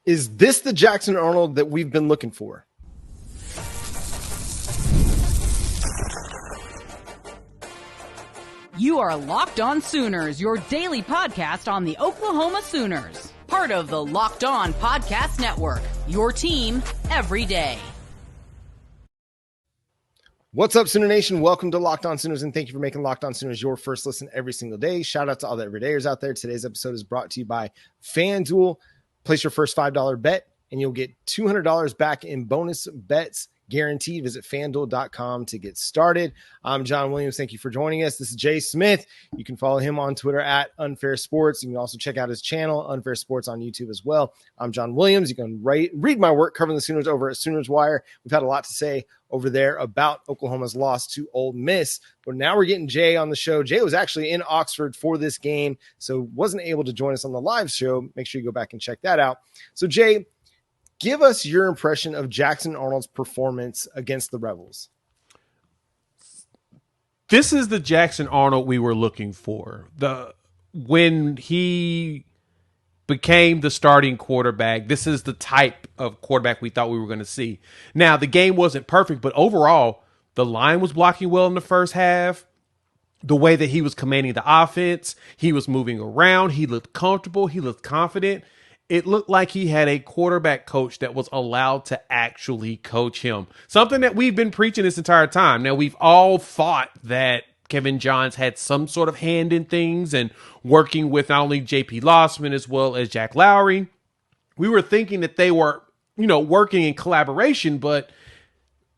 Is this the Jackson Arnold that we've been looking for? You are Locked On Sooners, your daily podcast on the Oklahoma Sooners. Part of the Locked On Podcast Network, your team every day. What's up, Sooner Nation? Welcome to Locked On Sooners, and thank you for making Locked On Sooners your first listen every single day. Shout out to all the everydayers out there. Today's episode is brought to you by FanDuel. Place your first $5 bet, and you'll get $200 back in bonus bets guaranteed. Visit FanDuel.com to get started. I'm John Williams. Thank you for joining us. This is Jay Smith. You can follow him on Twitter at Unfair Sports. You can also check out his channel, Unfair Sports, on YouTube as well. I'm John Williams. You can read my work covering the Sooners over at Sooners Wire. We've had a lot to say over there about Oklahoma's loss to Ole Miss. But now we're getting Jay on the show. Jay was actually in Oxford for this game, so wasn't able to join us on the live show. Make sure you go back and check that out. So, Jay, give us your impression of Jackson Arnold's performance against the Rebels. This is the Jackson Arnold we were looking for. When he became the starting quarterback, this is the type of quarterback we thought we were going to see. Now, the game wasn't perfect, but overall, the line was blocking well in the first half. The way that he was commanding the offense, he was moving around, he looked comfortable, he looked confident. It looked like he had a quarterback coach that was allowed to actually coach him. Something that we've been preaching this entire time. Now, we've all thought that Kevin Johns had some sort of hand in things and working with not only J.P. Lossman as well as Jack Lowry. We were thinking that they were, working in collaboration, but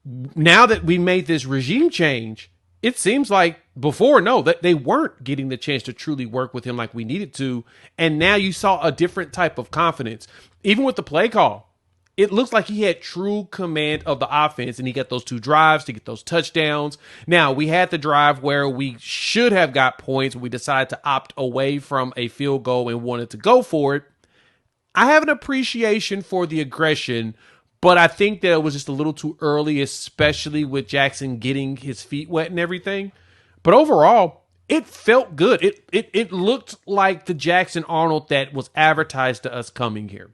now that we made this regime change, it seems like that they weren't getting the chance to truly work with him like we needed to. And now you saw a different type of confidence. Even with the play call, it looks like he had true command of the offense, and he got those 2 drives to get those touchdowns. Now, we had the drive where we should have got points. We decided to opt away from a field goal and wanted to go for it. I have an appreciation for the aggression, but I think that it was just a little too early, especially with Jackson getting his feet wet and everything. But overall, it felt good. It looked like the Jackson Arnold that was advertised to us coming here.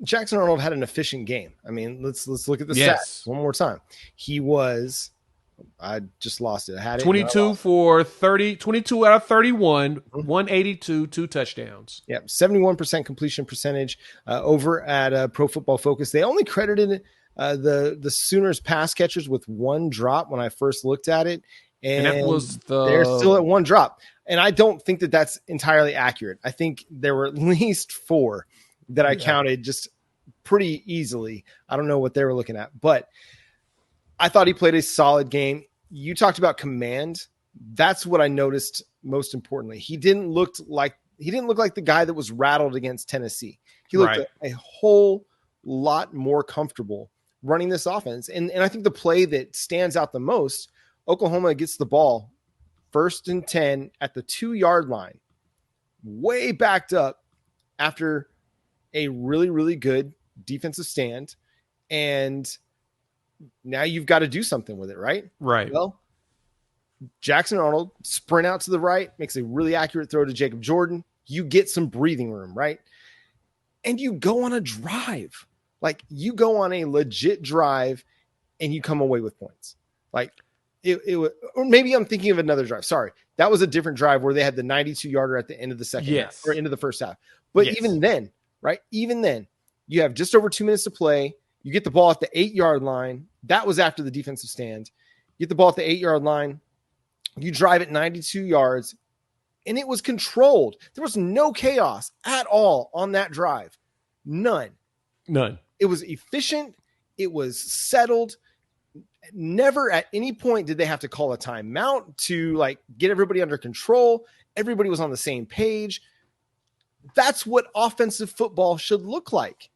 Jackson Arnold had an efficient game. I mean, let's look at the Yes. stats one more time. He was, I just lost it. I had it. 22 for 30, 22 out of 31, 182, 2 touchdowns. Yeah, 71% completion percentage over at Pro Football Focus. They only credited the Sooners pass catchers with 1 drop when I first looked at it. And that was they're still at 1 drop. And I don't think that that's entirely accurate. I think there were at least 4 that I counted just pretty easily. I don't know what they were looking at, but I thought he played a solid game. You talked about command. That's what I noticed most importantly. He didn't look like the guy that was rattled against Tennessee. He looked a whole lot more comfortable running this offense. And I think the play that stands out the most, Oklahoma gets the ball 1st and 10 at the 2-yard line, way backed up after a really, really good defensive stand. And now you've got to do something with it, right? Right. Well, Jackson Arnold sprint out to the right, makes a really accurate throw to Jacob Jordan. You get some breathing room, right? And you go on a drive. Like, you go on a legit drive and you come away with points. Like, or maybe I'm thinking of another drive. Sorry. That was a different drive where they had the 92-yarder at the end of the second half, or end of the first half. But even then, right? Even then, you have just over 2 minutes to play. You get the ball at the 8-yard line. That was after the defensive stand. You get the ball at the 8-yard line. You drive it 92 yards, and it was controlled. There was no chaos at all on that drive. None. It was efficient. It was settled. Never at any point did they have to call a timeout to get everybody under control. Everybody was on the same page. That's what offensive football should look like.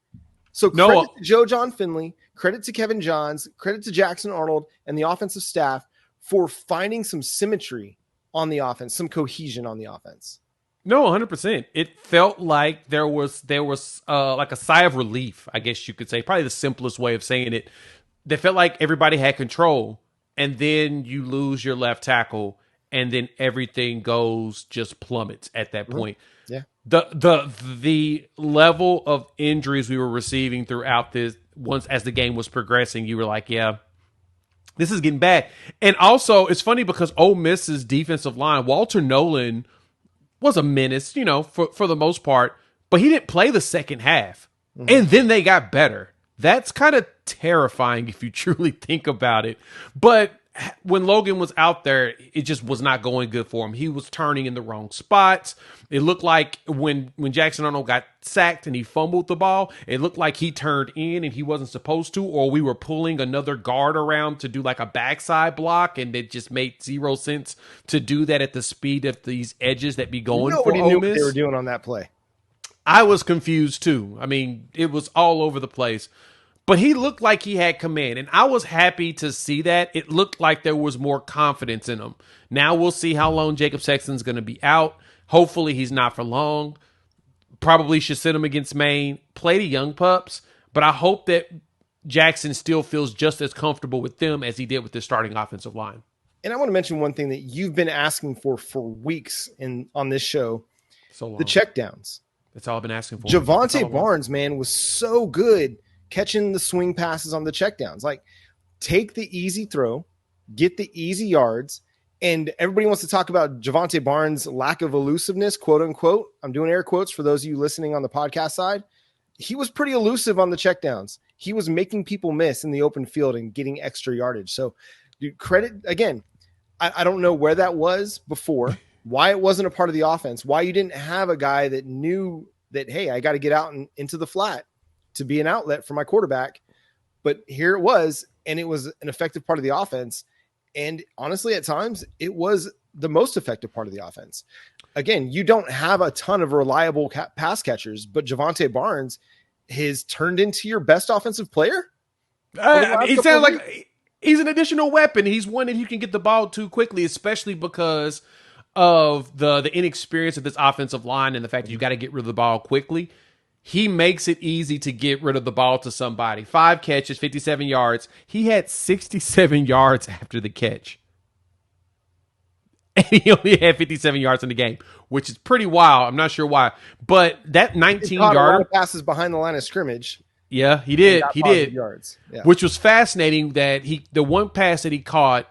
So credit to Joe Jon Finley, credit to Kevin Johns, credit to Jackson Arnold and the offensive staff for finding some symmetry on the offense, some cohesion on the offense. No, 100%. It felt like there was like a sigh of relief, I guess you could say. Probably the simplest way of saying it. They felt like everybody had control, and then you lose your left tackle, and then everything just plummets at that point. Yeah. The level of injuries we were receiving throughout this, once as the game was progressing, you were like, yeah, this is getting bad. And also, it's funny because Ole Miss's defensive line, Walter Nolan was a menace, for the most part, but he didn't play the second half. Mm-hmm. And then they got better. That's kind of terrifying if you truly think about it. But when Logan was out there, it just was not going good for him. He was turning in the wrong spots. It looked like when Jackson Arnold got sacked and he fumbled the ball, it looked like he turned in and he wasn't supposed to, or we were pulling another guard around to do like a backside block, and it just made zero sense to do that at the speed of these edges that be going for Ole Miss. Nobody knew what they were doing on that play. I was confused too. I mean, it was all over the place. But he looked like he had command, and I was happy to see that. It looked like there was more confidence in him. Now we'll see how long Jacob Sexton's going to be out. Hopefully he's not for long. Probably should sit him against Maine. Play the young pups, but I hope that Jackson still feels just as comfortable with them as he did with the starting offensive line. And I want to mention one thing that you've been asking for weeks on this show, so long. The checkdowns. That's all I've been asking for. Jovantae Barnes, man, was so good catching the swing passes on the checkdowns. Like, take the easy throw, get the easy yards, and everybody wants to talk about Jovantae Barnes' lack of elusiveness, quote unquote. I'm doing air quotes for those of you listening on the podcast side. He was pretty elusive on the checkdowns. He was making people miss in the open field and getting extra yardage. So, dude, credit again. I don't know where that was before, why it wasn't a part of the offense, why you didn't have a guy that knew that, hey, I got to get out and into the flat to be an outlet for my quarterback. But here it was, and it was an effective part of the offense. And honestly, at times, it was the most effective part of the offense. Again, you don't have a ton of reliable pass catchers, but Jovantae Barnes has turned into your best offensive player. It sounds like he's an additional weapon. He's one that you can get the ball to quickly, especially because of the inexperience of this offensive line and the fact that you got to get rid of the ball quickly. He makes it easy to get rid of the ball to somebody. 5 catches, 57 yards. He had 67 yards after the catch. And he only had 57 yards in the game, which is pretty wild. I'm not sure why. But that 19-yarder passes behind the line of scrimmage. Yeah, he did. He did. Yards. Yeah. Which was fascinating that the one pass that he caught,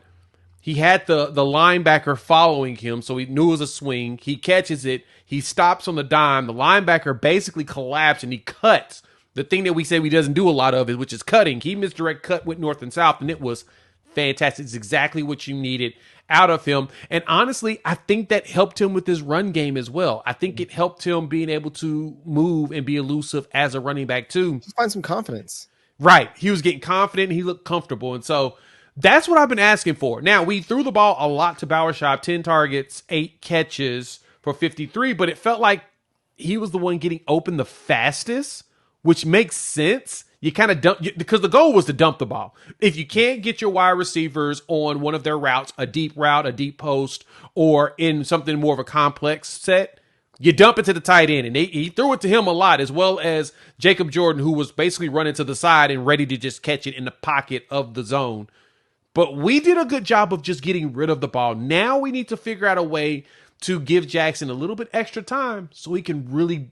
he had the linebacker following him, so he knew it was a swing. He catches it. He stops on the dime. The linebacker basically collapsed, and he cuts the thing that we say he doesn't do a lot of, which is cutting. He misdirect cut, went north and south, and it was fantastic. It's exactly what you needed out of him. And honestly, I think that helped him with his run game as well. I think it helped him being able to move and be elusive as a running back too. Just find some confidence. Right. He was getting confident, and he looked comfortable. And so that's what I've been asking for. Now, we threw the ball a lot to Bowershop, 10 targets, 8 catches for 53, but it felt like he was the one getting open the fastest, which makes sense. You kind of dump, because the goal was to dump the ball. If you can't get your wide receivers on one of their routes, a deep route, a deep post, or in something more of a complex set, you dump it to the tight end. And he threw it to him a lot, as well as Jacob Jordan, who was basically running to the side and ready to just catch it in the pocket of the zone. But we did a good job of just getting rid of the ball. Now we need to figure out a way to give Jackson a little bit extra time so he can really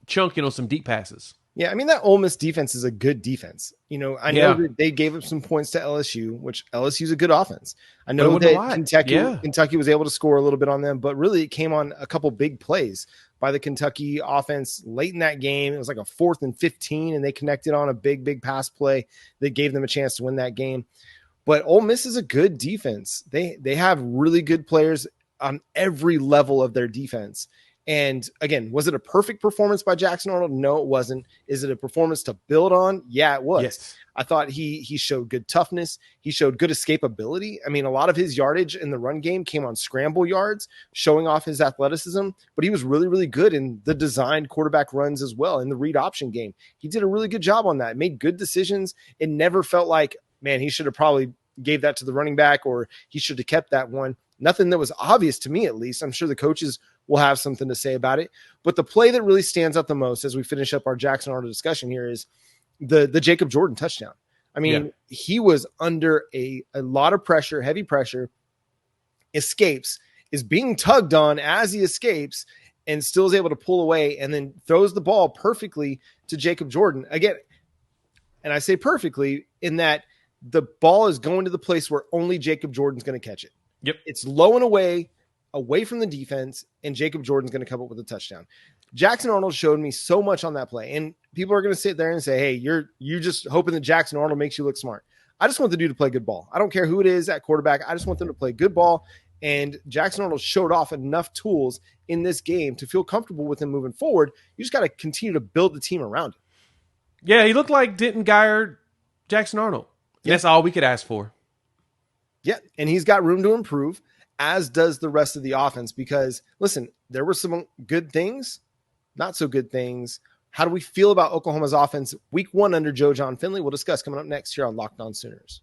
chunk in on some deep passes. Yeah, I mean, that Ole Miss defense is a good defense. I know that they gave up some points to LSU, which LSU's a good offense. I know that Kentucky was able to score a little bit on them, but really it came on a couple big plays by the Kentucky offense late in that game. It was like a 4th and 15, and they connected on a big pass play that gave them a chance to win that game. But Ole Miss is a good defense. They have really good players on every level of their defense. And again, was it a perfect performance by Jackson Arnold? No, it wasn't. Is it a performance to build on? Yeah, it was. Yes. I thought he showed good toughness. He showed good escapability. I mean, a lot of his yardage in the run game came on scramble yards, showing off his athleticism, but he was really, really good in the designed quarterback runs as well in the read option game. He did a really good job on that, made good decisions. It never felt like, man, he should have probably gave that to the running back, or he should have kept that one. Nothing that was obvious to me, at least. I'm sure the coaches will have something to say about it. But the play that really stands out the most as we finish up our Jackson Arnold discussion here is the Jacob Jordan touchdown. I mean, he was under a lot of pressure, heavy pressure, escapes, is being tugged on as he escapes, and still is able to pull away and then throws the ball perfectly to Jacob Jordan. Again, and I say perfectly in that the ball is going to the place where only Jacob Jordan's going to catch it. Yep. It's low and away from the defense, and Jacob Jordan's going to come up with a touchdown. Jackson Arnold showed me so much on that play. And people are going to sit there and say, hey, you're just hoping that Jackson Arnold makes you look smart. I just want the dude to play good ball. I don't care who it is at quarterback. I just want them to play good ball. And Jackson Arnold showed off enough tools in this game to feel comfortable with him moving forward. You just got to continue to build the team around him. Yeah, he looked like Denton Geyer, Jackson Arnold. Yeah. That's all we could ask for. Yeah, and he's got room to improve, as does the rest of the offense. Because, listen, there were some good things, not so good things. How do we feel about Oklahoma's offense week 1 under Joe Jon Finley? We'll discuss coming up next here on Locked On Sooners.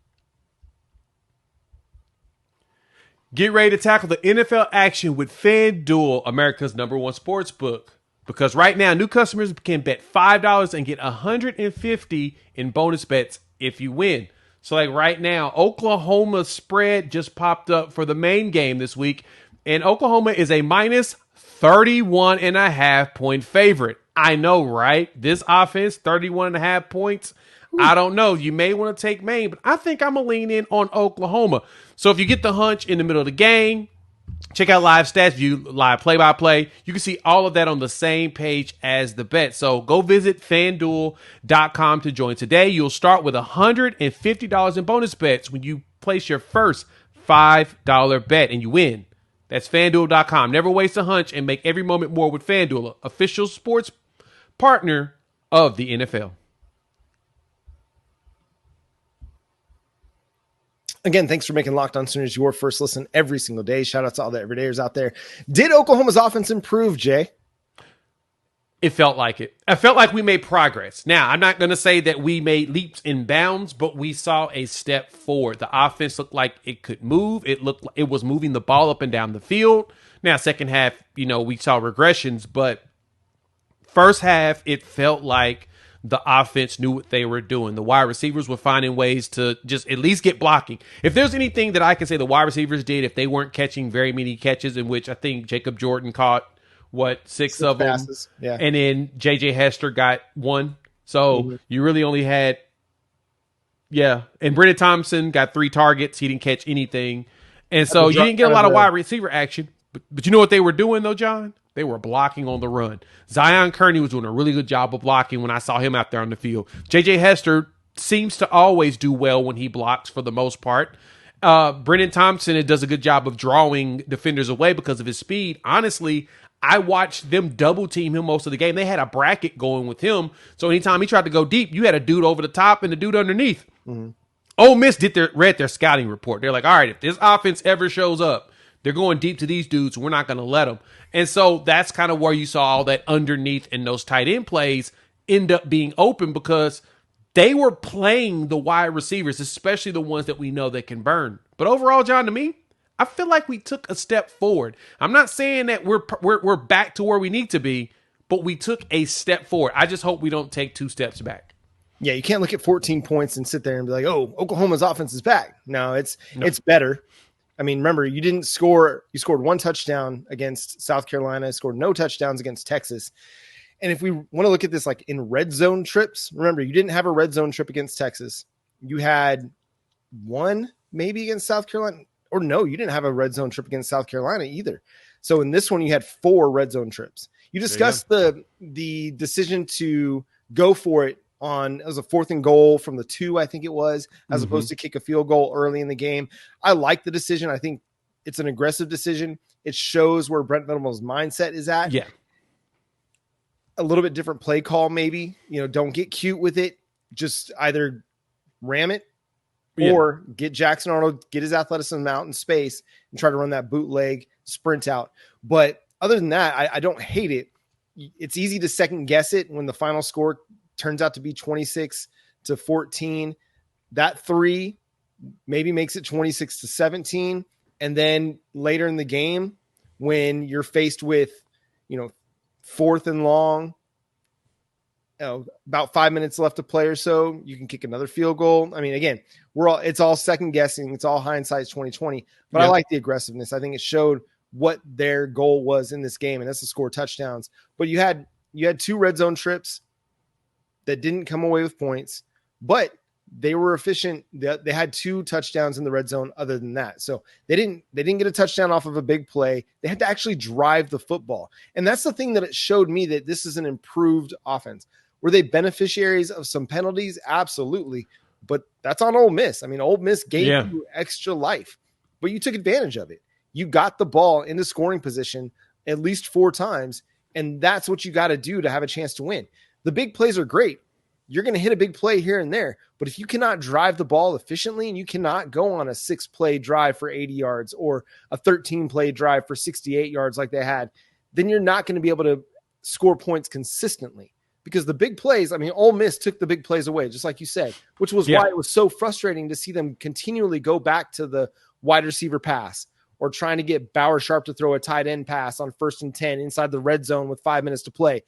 Get ready to tackle the NFL action with FanDuel, America's #1 sports book. Because right now, new customers can bet $5 and get $150 in bonus bets if you win. So like right now, Oklahoma spread just popped up for the main game this week. And Oklahoma is a minus 31.5 point favorite. I know, right? This offense, 31.5 points. I don't know. You may want to take Maine, but I think I'm going to lean in on Oklahoma. So if you get the hunch in the middle of the game, check out live stats view, live play-by-play. You can see all of that on the same page as the bet. So go visit FanDuel.com to join today. You'll start with $150 in bonus bets when you place your first $5 bet and you win. That's FanDuel.com. Never waste a hunch and make every moment more with FanDuel, official sports partner of the NFL. Again, thanks for making Locked On Sooners your first listen every single day. Shout out to all the everydayers out there. Did Oklahoma's offense improve, Jay? It felt like it. I felt like we made progress. Now, I'm not going to say that we made leaps and bounds, but we saw a step forward. The offense looked like it could move. It looked like it was moving the ball up and down the field. Now, second half, we saw regressions, but first half, it felt like the offense knew what they were doing. The wide receivers were finding ways to just at least get blocking. If there's anything that I can say the wide receivers did, if they weren't catching very many catches, in which I think Jacob Jordan caught, six of passes. Them? Yeah. And then J.J. Hester got 1. So you really only had, and Brennan Thompson got 3 targets. He didn't catch anything. And so you didn't get a lot of wide receiver action. But you know what they were doing, though, John? They were blocking on the run. Zion Kearney was doing a really good job of blocking when I saw him out there on the field. J.J. Hester seems to always do well when he blocks for the most part. Brennan Thompson does a good job of drawing defenders away because of his speed. Honestly, I watched them double team him most of the game. They had a bracket going with him. So anytime he tried to go deep, you had a dude over the top and a dude underneath. Mm-hmm. Ole Miss read their scouting report. They're like, all right, if this offense ever shows up, they're going deep to these dudes. We're not going to let them. And so that's kind of where you saw all that underneath and those tight end plays end up being open because they were playing the wide receivers, especially the ones that we know that can burn. But overall, John, to me, I feel like we took a step forward. I'm not saying that we're back to where we need to be, but we took a step forward. I just hope we don't take 2 steps back. Yeah, you can't look at 14 points and sit there and be like, oh, Oklahoma's offense is back. No, it's better. I mean, remember, you didn't score. You scored 1 touchdown against South Carolina, scored no touchdowns against Texas. And if we want to look at this like in red zone trips, remember, you didn't have a red zone trip against Texas. You had 1 maybe against South Carolina. Or no, you didn't have a red zone trip against South Carolina either. So in this one, you had 4 red zone trips. You discussed the decision to go for it it was a 4th and goal from the 2, I think it was, as opposed to kick a field goal early in the game. I like the decision. I think it's an aggressive decision. It shows where Brent Venables' mindset is at. Yeah. A little bit different play call, maybe. Don't get cute with it. Just either ram it or get Jackson Arnold, get his athleticism out in space and try to run that bootleg sprint out. But other than that, I don't hate it. It's easy to second guess it when the final score turns out to be 26-14. That 3 maybe makes it 26-17. And then later in the game, when you're faced with, 4th and long, about 5 minutes left to play or so, you can kick another field goal. I mean, again, it's all second guessing. It's all hindsight's 2020, but I like the aggressiveness. I think it showed what their goal was in this game, and that's to score touchdowns. But you had 2 red zone trips that didn't come away with points, but they were efficient. They had 2 touchdowns in the red zone other than that. So they didn't get a touchdown off of a big play. They had to actually drive the football. And that's the thing that it showed me, that this is an improved offense. Were they beneficiaries of some penalties? Absolutely. But that's on Ole Miss. I mean, Ole Miss gave you extra life, but you took advantage of it. You got the ball into scoring position at least 4 times, and that's what you got to do to have a chance to win. The big plays are great. You're going to hit a big play here and there, but if you cannot drive the ball efficiently and you cannot go on a 6-play drive for 80 yards or a 13-play drive for 68 yards like they had, then you're not going to be able to score points consistently. Because the big plays, I mean, Ole Miss took the big plays away, just like you said, which was why it was so frustrating to see them continually go back to the wide receiver pass or trying to get Bauer Sharp to throw a tight end pass on 1st and 10 inside the red zone with 5 minutes to play.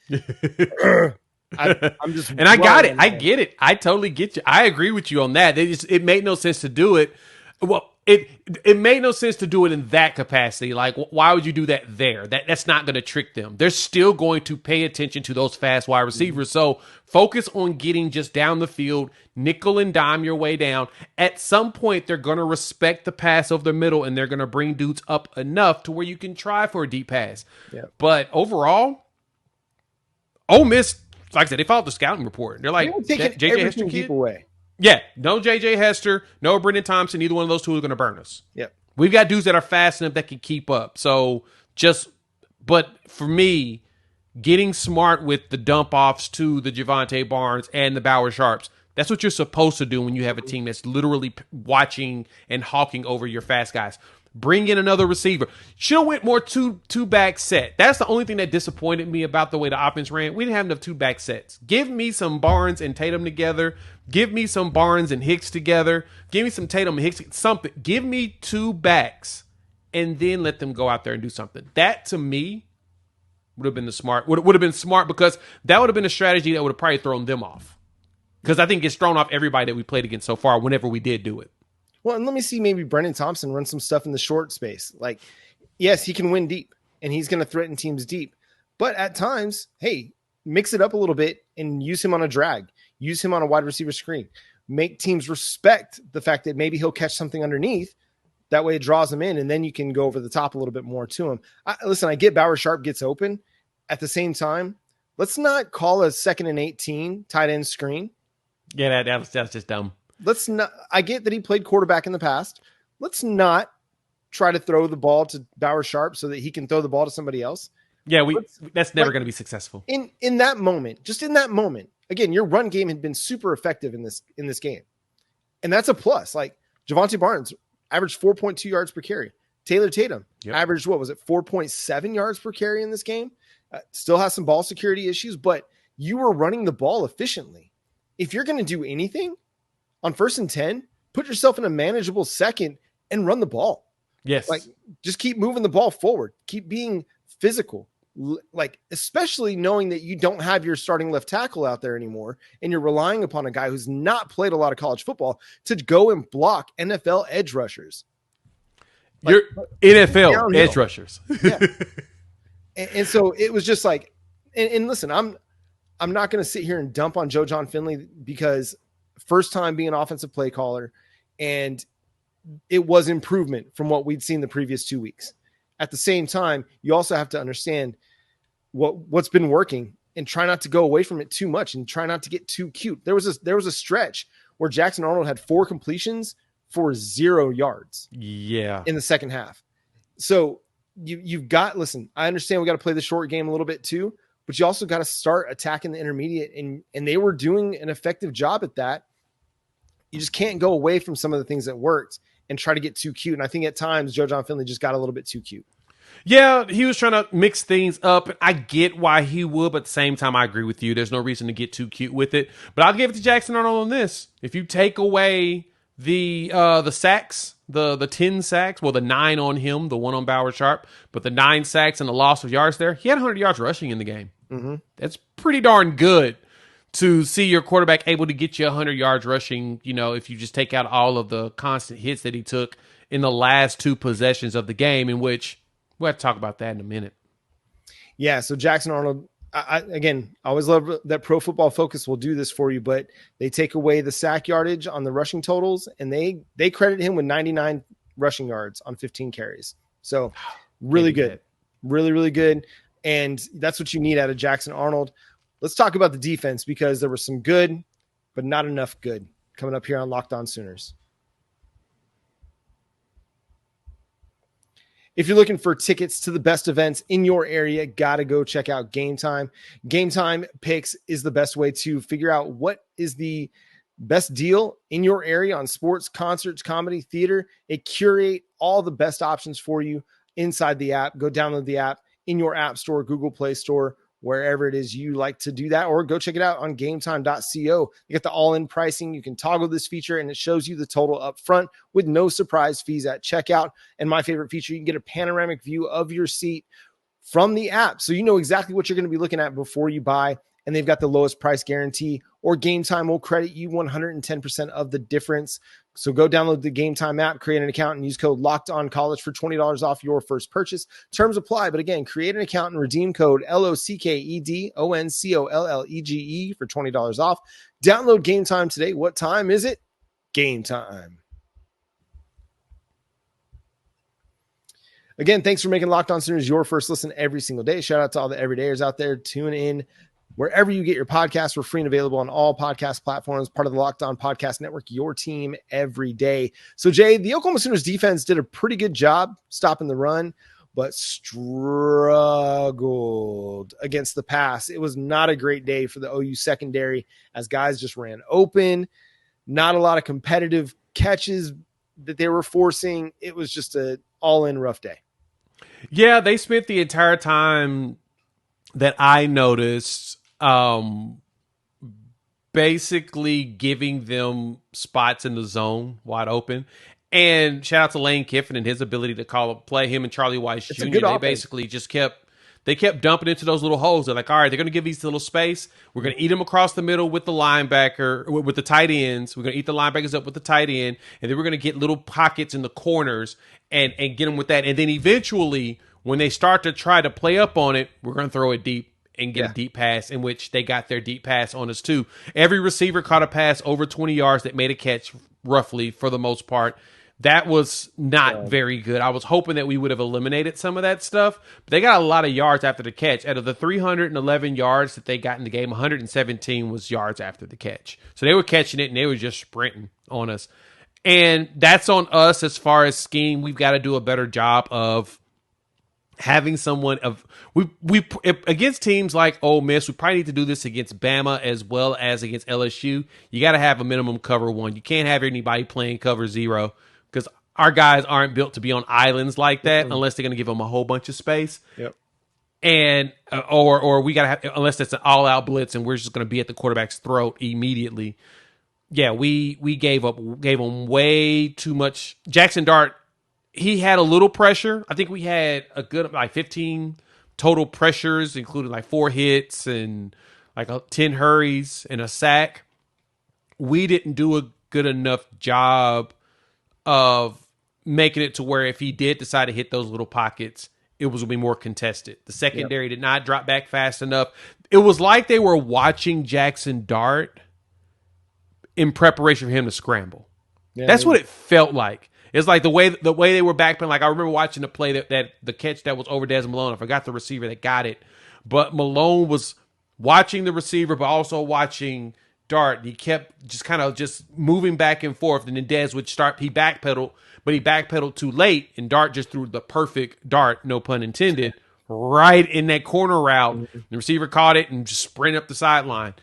I'm just, and I got it. I get it. I totally get you. I agree with you on that. It made no sense to do it. Well, it made no sense to do it in that capacity. Like, why would you do that there? That's not going to trick them. They're still going to pay attention to those fast wide receivers. So focus on getting just down the field, nickel and dime your way down. At some point, they're going to respect the pass over the middle, and they're going to bring dudes up enough to where you can try for a deep pass. Yeah. But overall, Ole Miss, like I said, they followed the scouting report. They're like, JJ Hester kid away. Yeah, no J.J. Hester, no Brendan Thompson. Either one of those 2 are going to burn us. Yep. We've got dudes that are fast enough that can keep up. But for me, getting smart with the dump offs to the Jovantae Barnes and the Bauer Sharps, that's what you're supposed to do when you have a team that's literally watching and hawking over your fast guys. Bring in another receiver. Should have went more two-back set. That's the only thing that disappointed me about the way the offense ran. We didn't have enough 2-back sets. Give me some Barnes and Tatum together. Give me some Barnes and Hicks together. Give me some Tatum and Hicks. Something. Give me 2 backs, and then let them go out there and do something. That, to me, would have been would have been smart, because that would have been a strategy that would have probably thrown them off. Because I think it's thrown off everybody that we played against so far whenever we did do it. Well, and let me see maybe Brendan Thompson run some stuff in the short space. Like, yes, he can win deep, and he's going to threaten teams deep. But at times, hey, mix it up a little bit and use him on a drag. Use him on a wide receiver screen. Make teams respect the fact that maybe he'll catch something underneath. That way it draws him in, and then you can go over the top a little bit more to him. Listen, I get Bauer Sharp gets open. At the same time, let's not call a 2nd and 18 tight end screen. Yeah, that's just dumb. Let's not. I get that he played quarterback in the past. Let's not try to throw the ball to Bauer Sharp so that he can throw the ball to somebody else. Yeah, that's never going to be successful. In that moment, just in that moment, again, your run game had been super effective in this game, and that's a plus. Like Jovantae Barnes averaged 4.2 yards per carry. Taylor Tatum averaged 4.7 yards per carry in this game. Still has some ball security issues, but you were running the ball efficiently. If you're going to do anything on 1st and 10, put yourself in a manageable 2nd and run the ball. Yes. Like, just keep moving the ball forward. Keep being physical. Like, especially knowing that you don't have your starting left tackle out there anymore, and you're relying upon a guy who's not played a lot of college football to go and block NFL edge rushers. Like, your NFL edge rushers. Yeah. And so it was just like, and listen, I'm not going to sit here and dump on Joe Jon Finley, because first time being an offensive play caller, and it was improvement from what we'd seen the previous 2 weeks. At the same time, you also have to understand what's been working and try not to go away from it too much and try not to get too cute. There was a stretch where Jackson Arnold had 4 completions for 0 yards. Yeah. In the second half. So you've got, listen, I understand we got to play the short game a little bit too, but you also got to start attacking the intermediate, and they were doing an effective job at that. You just can't go away from some of the things that worked and try to get too cute. And I think at times Joe Jon Finley just got a little bit too cute. Yeah, he was trying to mix things up, and I get why he would, but at the same time, I agree with you. There's no reason to get too cute with it. But I'll give it to Jackson Arnold on this. If you take away the sacks, the 10 sacks, well, the 9 on him, the 1 on Bauer Sharp, but the 9 sacks and the loss of yards there, he had 100 yards rushing in the game. Mm-hmm. That's pretty darn good to see your quarterback able to get you 100 yards rushing, if you just take out all of the constant hits that he took in the last 2 possessions of the game, in which We'll have to talk about that in a minute. Yeah, so Jackson Arnold, again, I always love that Pro Football Focus will do this for you, but they take away the sack yardage on the rushing totals, and they credit him with 99 rushing yards on 15 carries. So really good. Really, really good. And that's what you need out of Jackson Arnold. Let's talk about the defense, because there was some good, but not enough good coming up here on Locked On Sooners. If you're looking for tickets to the best events in your area, got to go check out Game Time. Game Time Picks is the best way to figure out what is the best deal in your area on sports, concerts, comedy, theater. It curate all the best options for you inside the app. Go download the app in your app store, Google Play Store, wherever it is you like to do that, or go check it out on gametime.co. You get the all-in pricing. You can toggle this feature, and it shows you the total up front with no surprise fees at checkout. And my favorite feature, you can get a panoramic view of your seat from the app, so you know exactly what you're going to be looking at before you buy. And they've got the lowest price guarantee, or Game Time will credit you 110% of the difference. So go download the Game Time app, create an account, and use code LOCKEDONCollege for $20 off your first purchase. Terms apply, but again, create an account and redeem code LOCKEDONCOLLEGE for $20 off. Download Game Time today. What time is it? Game time. Again, thanks for making Locked On Sooners your first listen every single day. Shout out to all the everydayers out there. Tune in wherever you get your podcasts. We're free and available on all podcast platforms, part of the Locked On Podcast Network, your team every day. So, Jay, the Oklahoma Sooners defense did a pretty good job stopping the run, but struggled against the pass. It was not a great day for the OU secondary, as guys just ran open. Not a lot of competitive catches that they were forcing. It was just an all-in rough day. Yeah, they spent the entire time that I noticed basically giving them spots in the zone wide open. And shout out to Lane Kiffin and his ability to call a play. Him and Charlie Weiss Jr. They basically just kept dumping into those little holes. They're like, all right, they're going to give these little space. We're going to eat them across the middle with the linebacker, with the tight ends. We're going to eat the linebackers up with the tight end. And then we're going to get little pockets in the corners and get them with that. And then eventually, when they start to try to play up on it, we're going to throw it deep and get a deep pass, in which they got their deep pass on us too. Every receiver caught a pass over 20 yards that made a catch, roughly, for the most part. That was not very good. I was hoping that we would have eliminated some of that stuff, but they got a lot of yards after the catch. Out of the 311 yards that they got in the game, 117 was yards after the catch. So they were catching it, and they were just sprinting on us. And that's on us as far as scheme. We've got to do a better job of having someone of we against teams like Ole Miss. We probably need to do this against Bama as well as against LSU. You got to have a minimum cover one. You can't have anybody playing cover zero, because our guys aren't built to be on islands like that unless they're going to give them a whole bunch of space. Yep. And or we got to have, unless it's an all out blitz and we're just going to be at the quarterback's throat immediately. Yeah, we gave them way too much. Jackson Dart, he had a little pressure. I think we had a good 15 total pressures, including 4 hits and 10 hurries and a sack. We didn't do a good enough job of making it to where if he did decide to hit those little pockets, it was going to be more contested. The secondary did not drop back fast enough. It was like they were watching Jackson Dart in preparation for him to scramble. Yeah, that's what it felt like. It's like the way they were backpedaling. I remember watching the play that the catch that was over Des Malone. I forgot the receiver that got it, but Malone was watching the receiver, but also watching Dart. He kept just moving back and forth, and then Des would start. He backpedaled, but he backpedaled too late, and Dart just threw the perfect dart, no pun intended, right in that corner route. Mm-hmm. The receiver caught it and just sprinted up the sideline.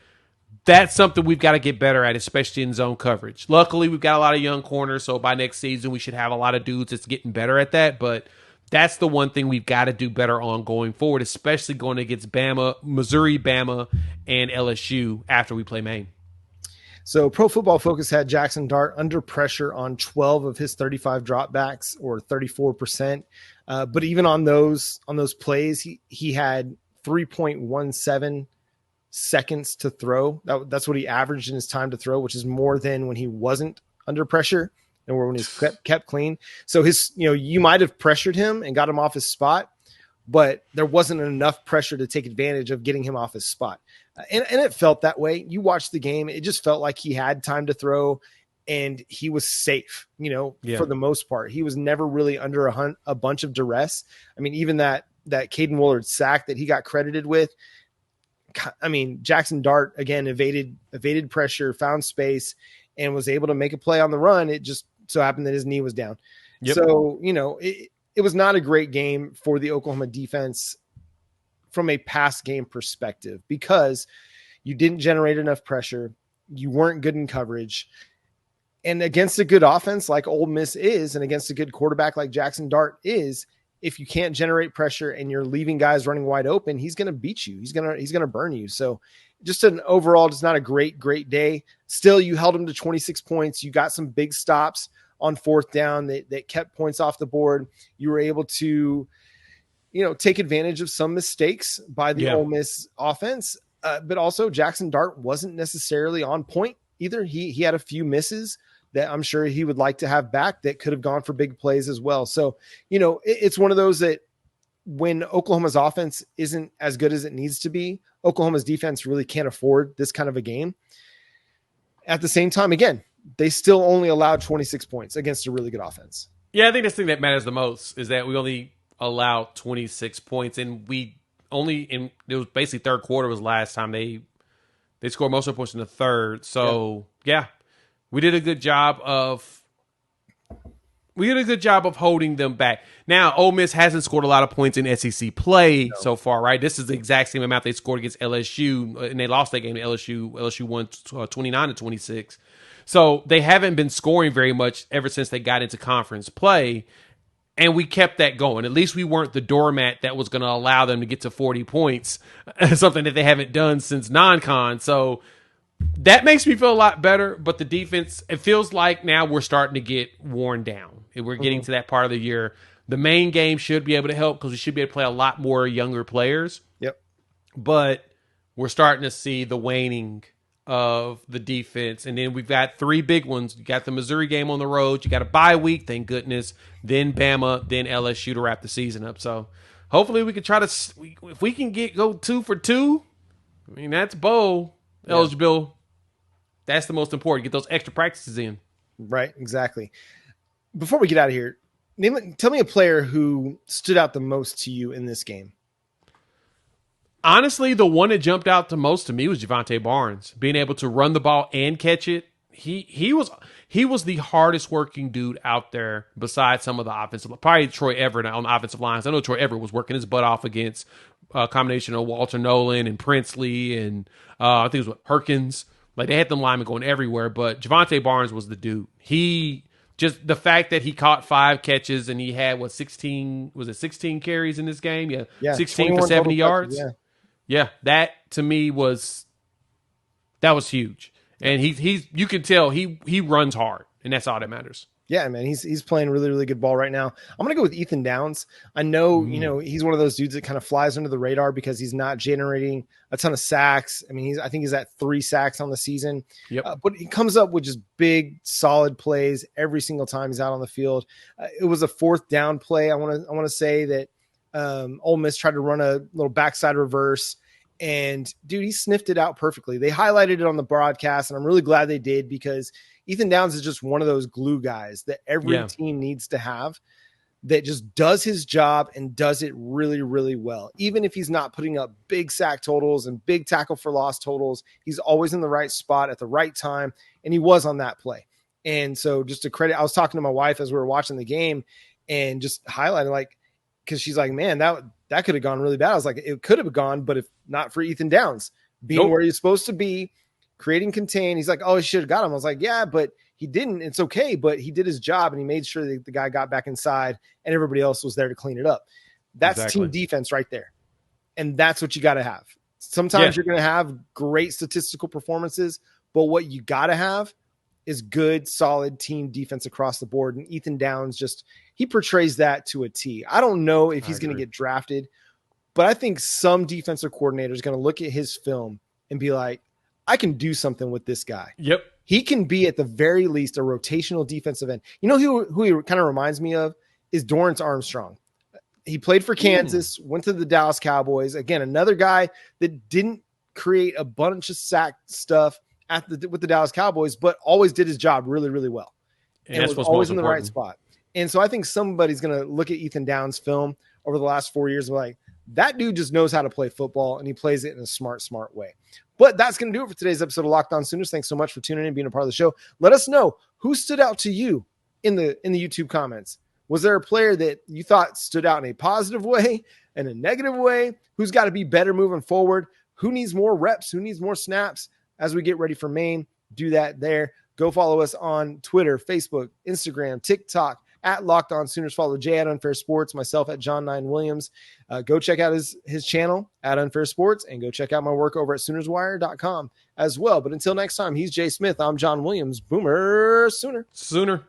That's something we've got to get better at, especially in zone coverage. Luckily, we've got a lot of young corners, so by next season, we should have a lot of dudes that's getting better at that. But that's the one thing we've got to do better on going forward, especially going against Bama, Missouri, Bama, and LSU after we play Maine. So Pro Football Focus had Jackson Dart under pressure on 12 of his 35 dropbacks, or 34%. But even on those plays, he had 3.17 seconds to throw. That's what he averaged in his time to throw, which is more than when he wasn't under pressure. and when he's kept clean. So you might have pressured him and got him off his spot, but there wasn't enough pressure to take advantage of getting him off his spot. And it felt that way. You watched the game. It just felt like he had time to throw and he was safe, for the most part. He was never really under a bunch of duress. I mean, even that Caden Willard sack that he got credited with, I mean, Jackson Dart, again, evaded pressure, found space, and was able to make a play on the run. It just so happened that his knee was down. Yep. So, it was not a great game for the Oklahoma defense from a pass game perspective because you didn't generate enough pressure. You weren't good in coverage. And against a good offense like Ole Miss is, and against a good quarterback like Jackson Dart is, if you can't generate pressure and you're leaving guys running wide open, he's going to beat you. He's going to burn you. So just an overall, just not a great day. Still, you held him to 26 points. You got some big stops on fourth down that kept points off the board. You were able to, take advantage of some mistakes by the Ole Miss offense. But also Jackson Dart wasn't necessarily on point either. He had a few misses that I'm sure he would like to have back that could have gone for big plays as well. So, it's one of those that when Oklahoma's offense isn't as good as it needs to be, Oklahoma's defense really can't afford this kind of a game. At the same time, again, they still only allowed 26 points against a really good offense. Yeah, I think the thing that matters the most is that we only allowed 26 points, and it was basically third quarter was last time they scored most of the points in the third. So, yeah. We did a good job of holding them back. Now, Ole Miss hasn't scored a lot of points in SEC play so far, right? This is the exact same amount they scored against LSU, and they lost that game to LSU. LSU won 29-26. So they haven't been scoring very much ever since they got into conference play, and we kept that going. At least we weren't the doormat that was going to allow them to get to 40 points, something that they haven't done since non-con. So that makes me feel a lot better, but the defense, it feels like now we're starting to get worn down. We're getting to that part of the year. The main game should be able to help because we should be able to play a lot more younger players. Yep. But we're starting to see the waning of the defense. And then we've got three big ones. You got the Missouri game on the road. You got a bye week, thank goodness. Then Bama, then LSU to wrap the season up. So hopefully we can try to, if we can go 2 for 2, I mean, that's bowl eligible. That's the most important. Get those extra practices in. Right, exactly. Before we get out of here, tell me a player who stood out the most to you in this game. Honestly, the one that jumped out the most to me was Jovantae Barnes. Being able to run the ball and catch it. He was the hardest working dude out there besides some of the offensive, probably Troy Everett on the offensive lines. I know Troy Everett was working his butt off against a combination of Walter Nolan and Princely and I think it was Perkins. Like they had them linemen going everywhere, but Jovantae Barnes was the dude. He just the fact that he caught 5 catches and he had 16 carries in this game? Yeah, 16 for 70 yards. Yeah, that to me was huge. And he's you can tell he runs hard, and that's all that matters. Yeah, man, he's playing really, really good ball right now. I'm going to go with Ethan Downs. I know, he's one of those dudes that kind of flies under the radar because he's not generating a ton of sacks. I mean, I think he's at 3 sacks on the season. Yep. But he comes up with just big, solid plays every single time he's out on the field. It was a 4th down play. I want to say that Ole Miss tried to run a little backside reverse, and dude, he sniffed it out perfectly. They highlighted it on the broadcast, and I'm really glad they did because Ethan Downs is just one of those glue guys that every team needs to have that just does his job and does it really, really well. Even if he's not putting up big sack totals and big tackle for loss totals, he's always in the right spot at the right time. And he was on that play. And so just to credit, I was talking to my wife as we were watching the game and just highlighting because she's like, man, that could have gone really bad. I was like, it could have gone, but if not for Ethan Downs being where he's supposed to be, creating contain. He's like, oh, he should have got him. I was like, yeah, but he didn't. It's okay. But he did his job and he made sure that the guy got back inside and everybody else was there to clean it up. That's team defense right there. And that's what you got to have. Sometimes you're going to have great statistical performances, but what you got to have is good, solid team defense across the board. And Ethan Downs he portrays that to a T. I don't know if he's going to get drafted, but I think some defensive coordinator is going to look at his film and be like, I can do something with this guy. Yep. He can be at the very least a rotational defensive end. You know who he kind of reminds me of is Dorrance Armstrong. He played for Kansas, went to the Dallas Cowboys. Again, another guy that didn't create a bunch of sack stuff with the Dallas Cowboys, but always did his job really, really well. And was always in the right spot. And so I think somebody's going to look at Ethan Downs' film over the last 4 years and be like, that dude just knows how to play football, and he plays it in a smart way. But that's going to do it for today's episode of Locked On Sooners. Thanks so much for tuning in and being a part of the show. Let us know who stood out to you in the YouTube comments. Was there a player that you thought stood out in a positive way and a negative way? Who's got to be better moving forward? Who needs more reps? Who needs more snaps as we get ready for Maine? Do that there. Go follow us on Twitter, Facebook, Instagram, TikTok, at Locked On Sooners. Follow Jay at Unfair Sports, myself at John 9 Williams. Go check out his channel at Unfair Sports, and go check out my work over at SoonersWire.com as well. But until next time, he's Jay Smith. I'm John Williams. Boomer Sooner.